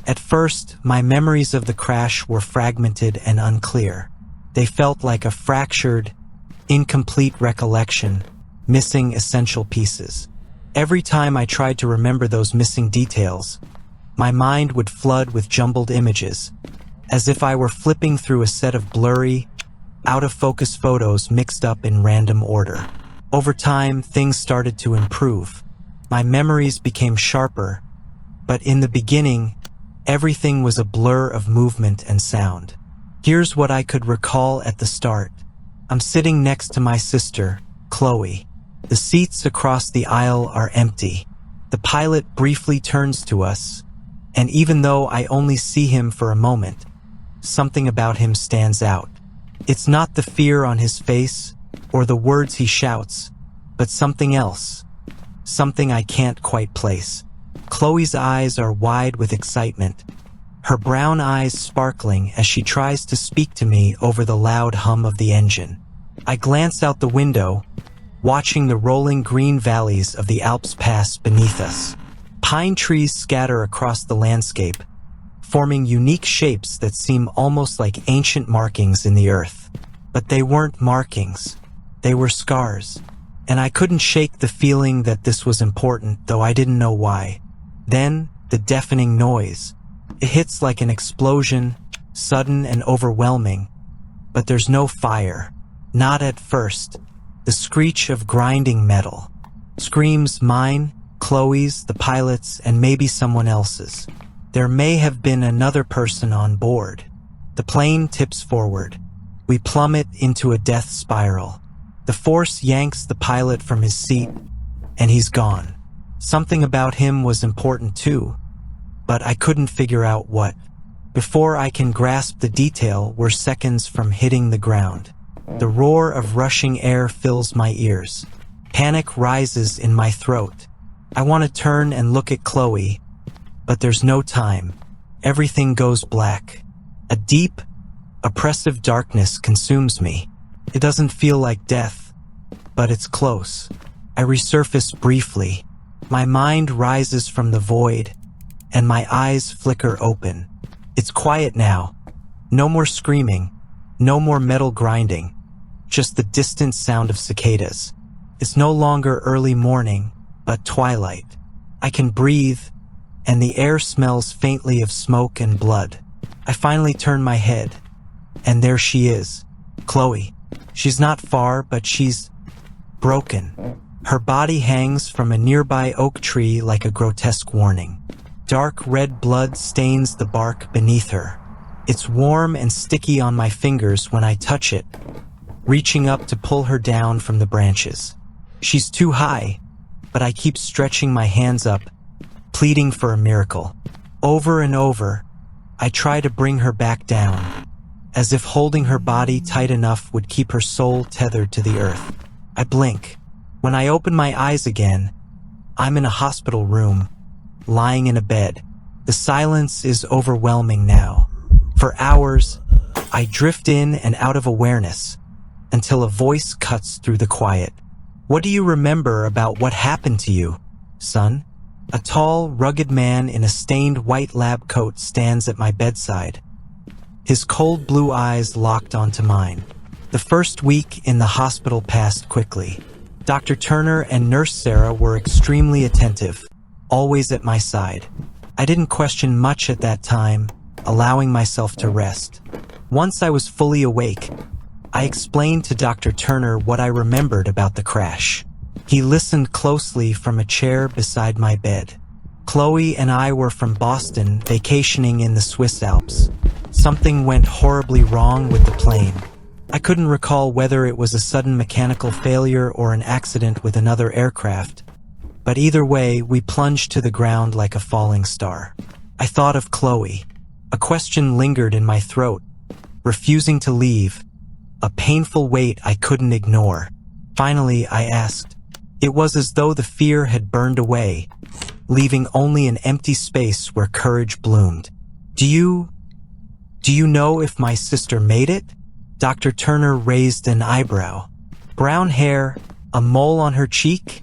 At first, my memories of the crash were fragmented and unclear. They felt like a fractured, incomplete recollection, missing essential pieces. Every time I tried to remember those missing details, my mind would flood with jumbled images, as if I were flipping through a set of blurry, out-of-focus photos mixed up in random order. Over time, things started to improve. My memories became sharper, but in the beginning, everything was a blur of movement and sound. Here's what I could recall at the start. I'm sitting next to my sister, Chloe. The seats across the aisle are empty. The pilot briefly turns to us, and even though I only see him for a moment, something about him stands out. It's not the fear on his face or the words he shouts, but something else. Something I can't quite place. Chloe's eyes are wide with excitement, her brown eyes sparkling as she tries to speak to me over the loud hum of the engine. I glance out the window, watching the rolling green valleys of the Alps pass beneath us. Pine trees scatter across the landscape, forming unique shapes that seem almost like ancient markings in the earth. But they weren't markings. They were scars. And I couldn't shake the feeling that this was important, though I didn't know why. Then, the deafening noise. It hits like an explosion, sudden and overwhelming. But there's no fire. Not at first. The screech of grinding metal. Screams mine, Chloe's, the pilot's, and maybe someone else's. There may have been another person on board. The plane tips forward. We plummet into a death spiral. The force yanks the pilot from his seat, and he's gone. Something about him was important too, but I couldn't figure out what. Before I can grasp the detail, we're seconds from hitting the ground. The roar of rushing air fills my ears. Panic rises in my throat. I want to turn and look at Chloe, but there's no time. Everything goes black. A deep, oppressive darkness consumes me. It doesn't feel like death, but it's close. I resurface briefly. My mind rises from the void, and my eyes flicker open. It's quiet now. No more screaming. No more metal grinding. Just the distant sound of cicadas. It's no longer early morning, but twilight. I can breathe, and the air smells faintly of smoke and blood. I finally turn my head, and there she is, Chloe. She's not far, but she's broken. Her body hangs from a nearby oak tree like a grotesque warning. Dark red blood stains the bark beneath her. It's warm and sticky on my fingers when I touch it, reaching up to pull her down from the branches. She's too high, but I keep stretching my hands up, pleading for a miracle. Over and over, I try to bring her back down, as if holding her body tight enough would keep her soul tethered to the earth. I blink. When I open my eyes again, I'm in a hospital room, lying in a bed. The silence is overwhelming now. For hours, I drift in and out of awareness, until a voice cuts through the quiet. What do you remember about what happened to you, son? A tall, rugged man in a stained white lab coat stands at my bedside. His cold blue eyes locked onto mine. The first week in the hospital passed quickly. Dr. Turner and Nurse Sarah were extremely attentive, always at my side. I didn't question much at that time, allowing myself to rest. Once I was fully awake, I explained to Dr. Turner what I remembered about the crash. He listened closely from a chair beside my bed. Chloe and I were from Boston, vacationing in the Swiss Alps. Something went horribly wrong with the plane. I couldn't recall whether it was a sudden mechanical failure or an accident with another aircraft, but either way, we plunged to the ground like a falling star. I thought of Chloe. A question lingered in my throat, refusing to leave, a painful weight I couldn't ignore. Finally, I asked. It was as though the fear had burned away, leaving only an empty space where courage bloomed. Do you know if my sister made it? Dr. Turner raised an eyebrow. Brown hair, a mole on her cheek?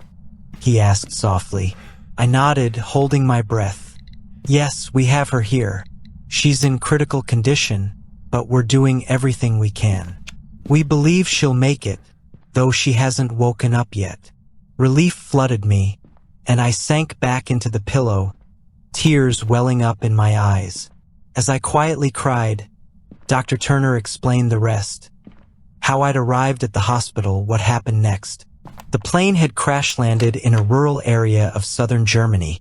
He asked softly. I nodded, holding my breath. Yes, we have her here. She's in critical condition, but we're doing everything we can. We believe she'll make it, though she hasn't woken up yet. Relief flooded me, and I sank back into the pillow, tears welling up in my eyes. As I quietly cried, Dr. Turner explained the rest. How I'd arrived at the hospital, what happened next. The plane had crash-landed in a rural area of southern Germany,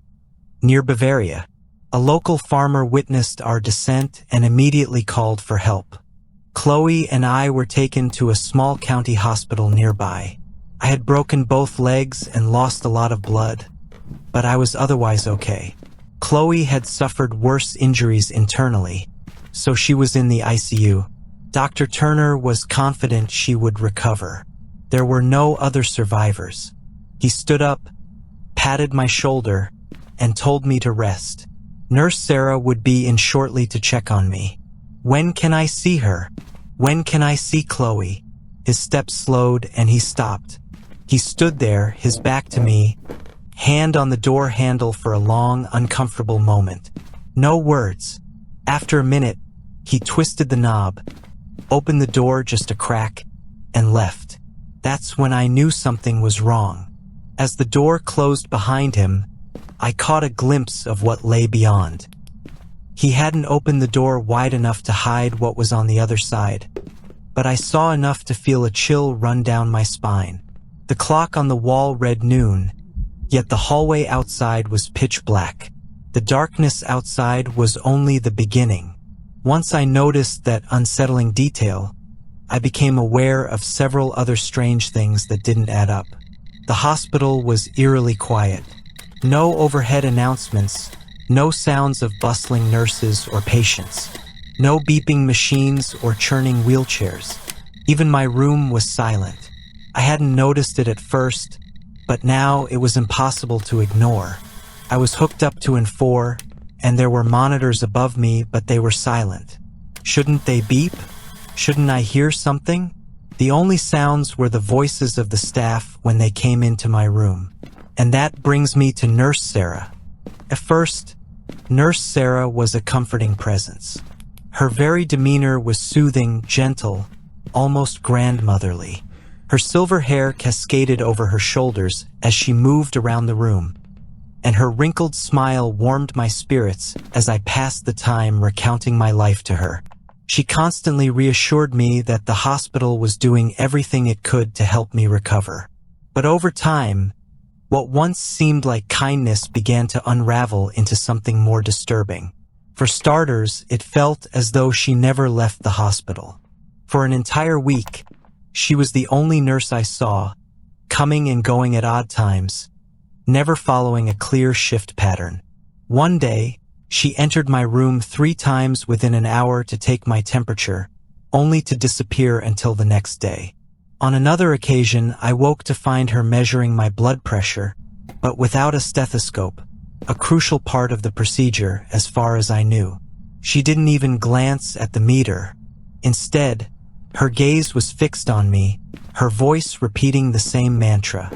near Bavaria. A local farmer witnessed our descent and immediately called for help. Chloe and I were taken to a small county hospital nearby. I had broken both legs and lost a lot of blood, but I was otherwise okay. Chloe had suffered worse injuries internally, so she was in the ICU. Dr. Turner was confident she would recover. There were no other survivors. He stood up, patted my shoulder, and told me to rest. Nurse Sarah would be in shortly to check on me. When can I see her? When can I see Chloe? His steps slowed and he stopped. He stood there, his back to me, hand on the door handle for a long, uncomfortable moment. No words. After a minute, he twisted the knob, opened the door just a crack, and left. That's when I knew something was wrong. As the door closed behind him, I caught a glimpse of what lay beyond. He hadn't opened the door wide enough to hide what was on the other side, but I saw enough to feel a chill run down my spine. The clock on the wall read noon, yet the hallway outside was pitch black. The darkness outside was only the beginning. Once I noticed that unsettling detail, I became aware of several other strange things that didn't add up. The hospital was eerily quiet. No overhead announcements, no sounds of bustling nurses or patients, no beeping machines or churning wheelchairs. Even my room was silent. I hadn't noticed it at first, but now it was impossible to ignore. I was hooked up to N4, and there were monitors above me, but they were silent. Shouldn't they beep? Shouldn't I hear something? The only sounds were the voices of the staff when they came into my room. And that brings me to Nurse Sarah. At first, Nurse Sarah was a comforting presence. Her very demeanor was soothing, gentle, almost grandmotherly. Her silver hair cascaded over her shoulders as she moved around the room, and her wrinkled smile warmed my spirits as I passed the time recounting my life to her. She constantly reassured me that the hospital was doing everything it could to help me recover. But over time, what once seemed like kindness began to unravel into something more disturbing. For starters, it felt as though she never left the hospital. For an entire week, she was the only nurse I saw, coming and going at odd times, never following a clear shift pattern. One day, she entered my room 3 times within an hour to take my temperature, only to disappear until the next day. On another occasion, I woke to find her measuring my blood pressure, but without a stethoscope, a crucial part of the procedure as far as I knew. She didn't even glance at the meter. Instead, her gaze was fixed on me, her voice repeating the same mantra.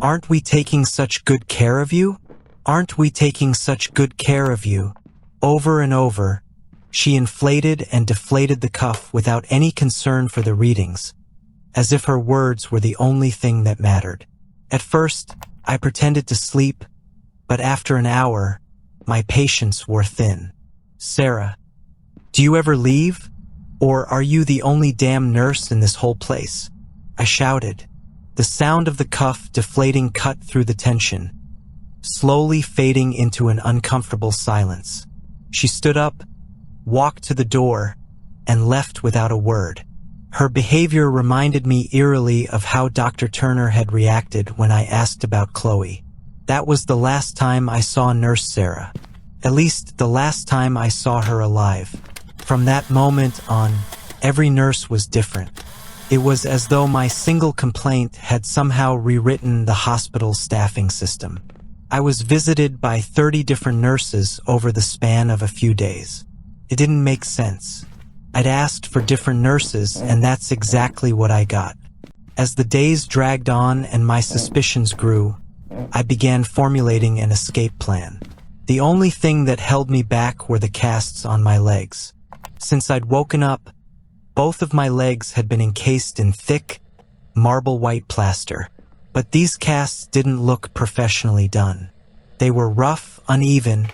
"Aren't we taking such good care of you? Aren't we taking such good care of you?" Over and over, she inflated and deflated the cuff without any concern for the readings, as if her words were the only thing that mattered. At first, I pretended to sleep, but after an hour, my patience wore thin. "Sarah, do you ever leave? Or are you the only damn nurse in this whole place?" I shouted. The sound of the cuff deflating cut through the tension, slowly fading into an uncomfortable silence. She stood up, walked to the door, and left without a word. Her behavior reminded me eerily of how Dr. Turner had reacted when I asked about Chloe. That was the last time I saw Nurse Sarah. At least the last time I saw her alive. From that moment on, every nurse was different. It was as though my single complaint had somehow rewritten the hospital's staffing system. I was visited by 30 different nurses over the span of a few days. It didn't make sense. I'd asked for different nurses, and that's exactly what I got. As the days dragged on and my suspicions grew, I began formulating an escape plan. The only thing that held me back were the casts on my legs. Since I'd woken up, both of my legs had been encased in thick, marble-white plaster. But these casts didn't look professionally done. They were rough, uneven,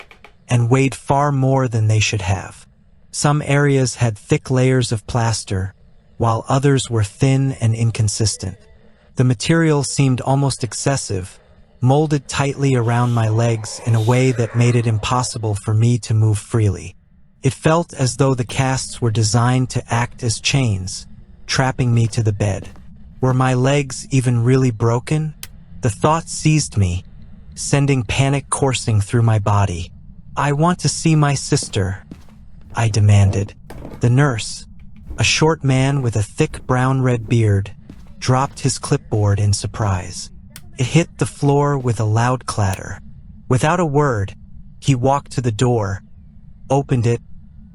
and weighed far more than they should have. Some areas had thick layers of plaster, while others were thin and inconsistent. The material seemed almost excessive, molded tightly around my legs in a way that made it impossible for me to move freely. It felt as though the casts were designed to act as chains, trapping me to the bed. Were my legs even really broken? The thought seized me, sending panic coursing through my body. "I want to see my sister," I demanded. The nurse, a short man with a thick brown-red beard, dropped his clipboard in surprise. It hit the floor with a loud clatter. Without a word, he walked to the door, opened it,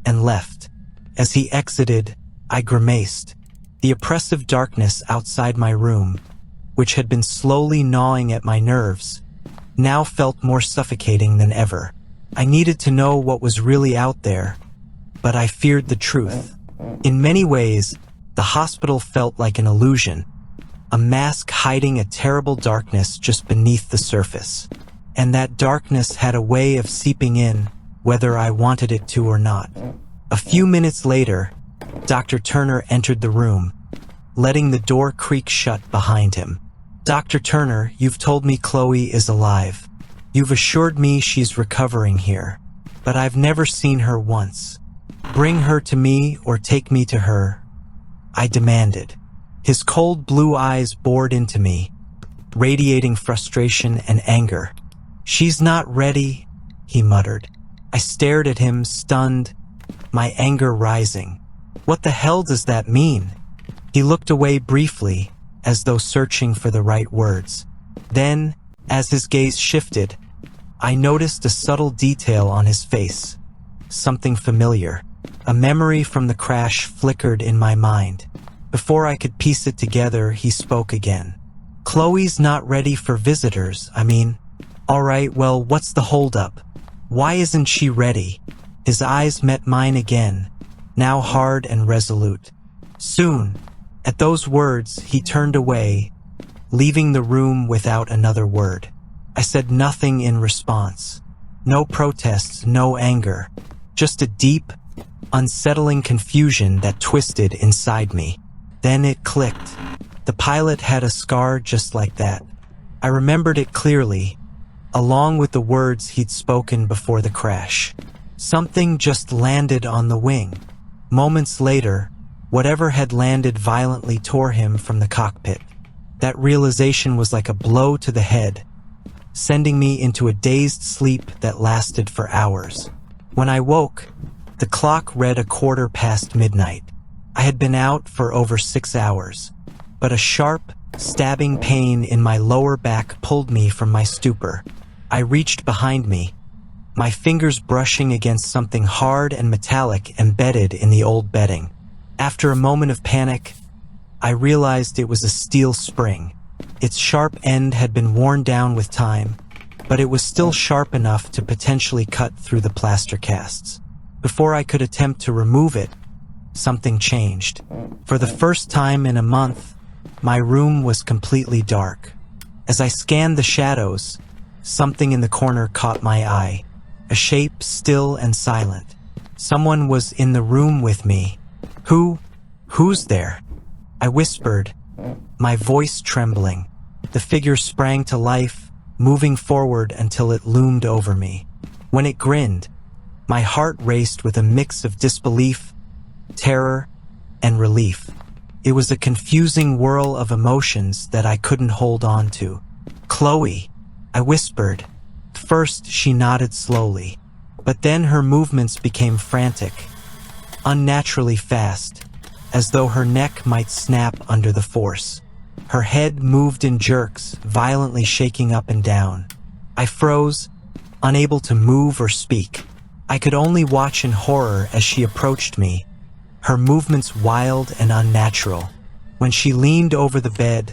and left. As he exited, I grimaced. The oppressive darkness outside my room, which had been slowly gnawing at my nerves, now felt more suffocating than ever. I needed to know what was really out there, but I feared the truth. In many ways, the hospital felt like an illusion, a mask hiding a terrible darkness just beneath the surface. And that darkness had a way of seeping in, whether I wanted it to or not. A few minutes later, Dr. Turner entered the room, letting the door creak shut behind him. "Dr. Turner, you've told me Chloe is alive. You've assured me she's recovering here, but I've never seen her once. Bring her to me or take me to her," I demanded. His cold blue eyes bored into me, radiating frustration and anger. "She's not ready," he muttered. I stared at him, stunned, my anger rising. "What the hell does that mean?" He looked away briefly, as though searching for the right words. Then, as his gaze shifted, I noticed a subtle detail on his face. Something familiar. A memory from the crash flickered in my mind. Before I could piece it together, he spoke again. "Chloe's not ready for visitors, I mean. All right, well, what's the holdup? Why isn't she ready?" His eyes met mine again, now hard and resolute. "Soon." At those words, he turned away, leaving the room without another word. I said nothing in response. No protests, no anger. Just a deep, unsettling confusion that twisted inside me. Then it clicked. The pilot had a scar just like that. I remembered it clearly, along with the words he'd spoken before the crash. Something just landed on the wing. Moments later, whatever had landed violently tore him from the cockpit. That realization was like a blow to the head, sending me into a dazed sleep that lasted for hours. When I woke, the clock read 1:15 midnight. I had been out for over 6 hours, but a sharp, stabbing pain in my lower back pulled me from my stupor. I reached behind me, my fingers brushing against something hard and metallic embedded in the old bedding. After a moment of panic, I realized it was a steel spring. Its sharp end had been worn down with time, but it was still sharp enough to potentially cut through the plaster casts. Before I could attempt to remove it, something changed. For the first time in a month, my room was completely dark. As I scanned the shadows, something in the corner caught my eye. A shape still and silent. Someone was in the room with me. Who's there? I whispered, my voice trembling. The figure sprang to life, moving forward until it loomed over me. When it grinned, my heart raced with a mix of disbelief, terror, and relief. It was a confusing whirl of emotions that I couldn't hold on to. "Chloe," I whispered. First, she nodded slowly, but then her movements became frantic, unnaturally fast, as though her neck might snap under the force. Her head moved in jerks, violently shaking up and down. I froze, unable to move or speak. I could only watch in horror as she approached me, her movements wild and unnatural. When she leaned over the bed,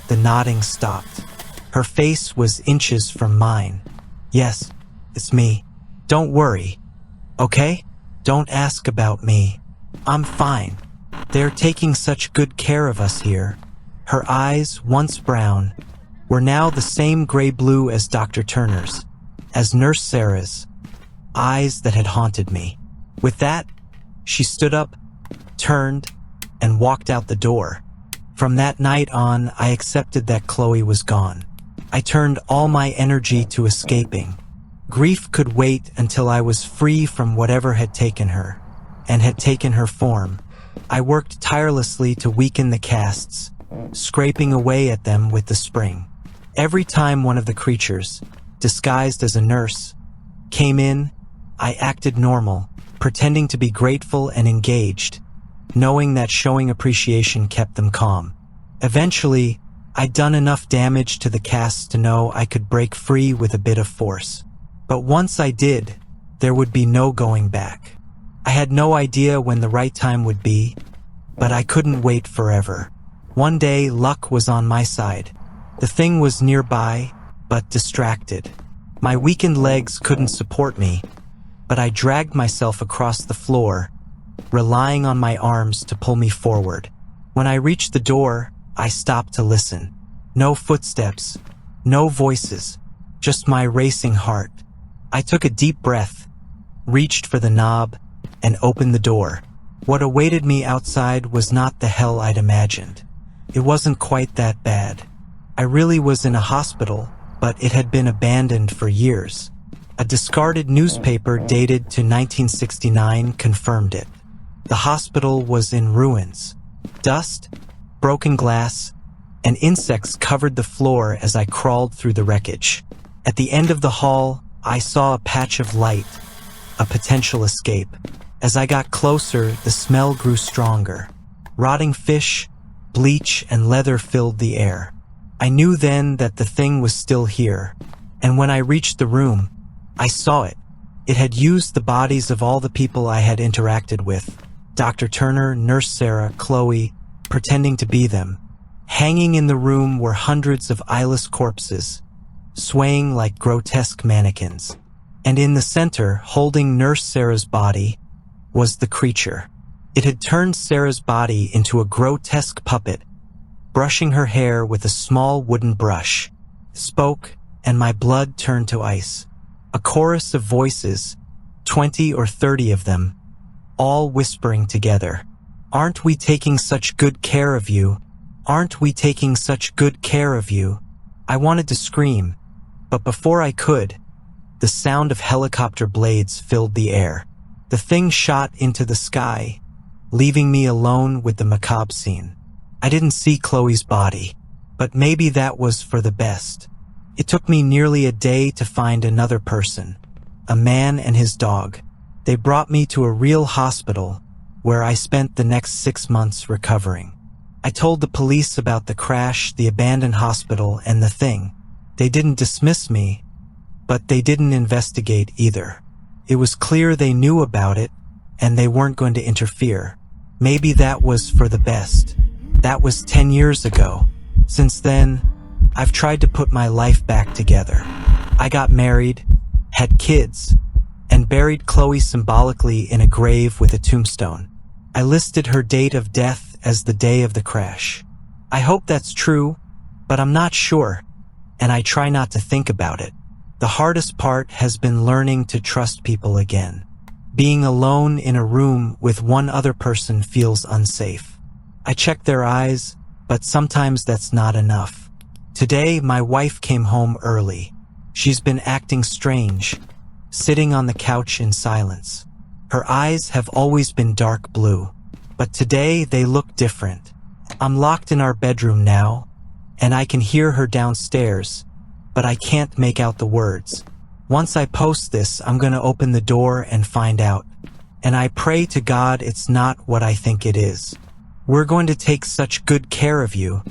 the nodding stopped. Her face was inches from mine. Yes, it's me. Don't worry, okay? Don't ask about me. I'm fine. They're taking such good care of us here." Her eyes, once brown, were now the same gray-blue as Dr. Turner's, as Nurse Sarah's, eyes that had haunted me. With that, she stood up, turned, and walked out the door. From that night on, I accepted that Chloe was gone. I turned all my energy to escaping. Grief could wait until I was free from whatever had taken her, and had taken her form. I worked tirelessly to weaken the casts, scraping away at them with the spring. Every time one of the creatures, disguised as a nurse, came in, I acted normal, pretending to be grateful and engaged, knowing that showing appreciation kept them calm. Eventually, I'd done enough damage to the casts to know I could break free with a bit of force. But once I did, there would be no going back. I had no idea when the right time would be, but I couldn't wait forever. One day, luck was on my side. The thing was nearby, but distracted. My weakened legs couldn't support me, but I dragged myself across the floor, relying on my arms to pull me forward. When I reached the door, I stopped to listen. No footsteps, no voices, just my racing heart. I took a deep breath, reached for the knob, and opened the door. What awaited me outside was not the hell I'd imagined. It wasn't quite that bad. I really was in a hospital, but it had been abandoned for years. A discarded newspaper dated to 1969 confirmed it. The hospital was in ruins. Dust, broken glass, and insects covered the floor as I crawled through the wreckage. At the end of the hall, I saw a patch of light, a potential escape. As I got closer, the smell grew stronger. Rotting fish, bleach, and leather filled the air. I knew then that the thing was still here, and when I reached the room, I saw it. It had used the bodies of all the people I had interacted with, Dr. Turner, Nurse Sarah, Chloe, pretending to be them. Hanging in the room were hundreds of eyeless corpses, swaying like grotesque mannequins. And in the center, holding Nurse Sarah's body, was the creature. It had turned Sarah's body into a grotesque puppet, brushing her hair with a small wooden brush, spoke, and my blood turned to ice. A chorus of voices, 20 or 30 of them, all whispering together. "Aren't we taking such good care of you? Aren't we taking such good care of you?" I wanted to scream, but before I could, the sound of helicopter blades filled the air. The thing shot into the sky, leaving me alone with the macabre scene. I didn't see Chloe's body, but maybe that was for the best. It took me nearly a day to find another person, a man and his dog. They brought me to a real hospital, where I spent the next 6 months recovering. I told the police about the crash, the abandoned hospital, and the thing. They didn't dismiss me, but they didn't investigate either. It was clear they knew about it, and they weren't going to interfere. Maybe that was for the best. That was 10 years ago. Since then, I've tried to put my life back together. I got married, had kids, and buried Chloe symbolically in a grave with a tombstone. I listed her date of death as the day of the crash. I hope that's true, but I'm not sure, and I try not to think about it. The hardest part has been learning to trust people again. Being alone in a room with one other person feels unsafe. I check their eyes, but sometimes that's not enough. Today, my wife came home early. She's been acting strange, sitting on the couch in silence. Her eyes have always been dark blue, but today they look different. I'm locked in our bedroom now, and I can hear her downstairs, but I can't make out the words. Once I post this, I'm going to open the door and find out. And I pray to God it's not what I think it is. We're going to take such good care of you,